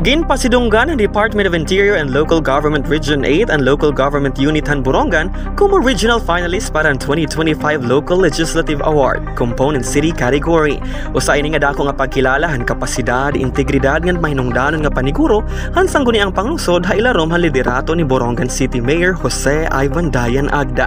Ginpasidunggan ng Department of Interior and Local Government Region 8 and Local Government Unit Hanburongan como regional finalist para ang 2025 Local Legislative Award, Component City Category. Usa ini nga dako nga pagkilalahan kapasidad, integridad ngan mahinungdanon nga paniguro hansang guni ang panglungsod ha ilarom han liderato ni Borongan City Mayor Jose Ivan Dayan Agda.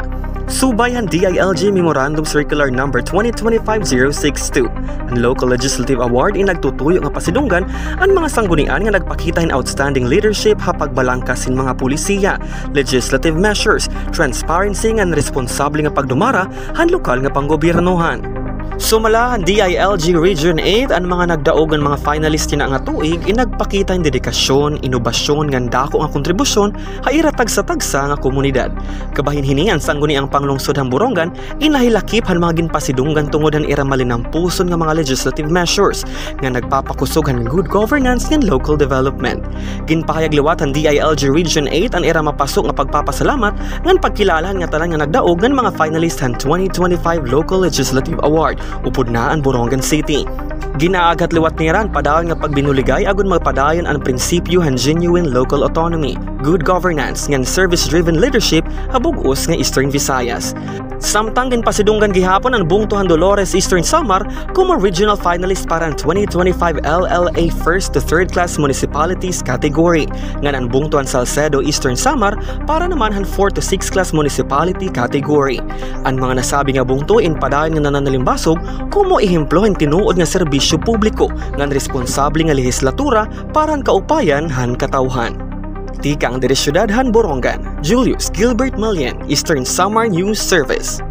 Subay ang DILG Memorandum Circular No. 2025-062. Ang Local Legislative Award ay nagtutuyo nga pasidunggan ang mga sanggunian nga nagpakita in outstanding leadership ha pagbalangkasin mga pulisiya, legislative measures, transparency nga responsable nga pagdumara han lokal nga panggobyernohan. Sumala ang DILG Region 8 ang mga nagdaog ang mga finalist na nga tuig inagpakita ang dedikasyon, inobasyon nga dako nga kontribusyon ha iratag sa tagsa nga komunidad. Kabahin-hinian sangguni ang panglungsod Hanburongan inahilakip han mga ginpasidunggan tungod han ira malinampuson nga mga legislative measures nga nagpapakusog han good governance ng local development. Ginpahayag liwat ang DILG Region 8 ang ira mapasok nga pagpapasalamat ngan pagkilalahan nga tanan nga nagdaog ng mga finalist han 2025 Local Legislative Award upod na ang Borongan City. Ginaagat liwat niran padayon nga pagbinuligay agon magpadayon ang prinsipyo han genuine local autonomy, good governance ngan service-driven leadership habug-os nga Eastern Visayas. Samtang ginpasidunggan gihapon ang Bungtuhan Dolores Eastern Samar como regional finalist para ang 2025 LLA First to Third Class Municipalities category, ngan ang Bungtuhan Salcedo Eastern Samar para naman han 4 to 6 Class Municipality category. Ang mga nasabi nga bungtuin padayon nga nananalimbasog como ehemplo ang tinuod nga serbisyo publiko ngan responsable nga lehislatura para ang kaupayan han katawhan. Tika ang Syudad Hanburongan, Julius Gilbert Malian, Eastern Samar News Service.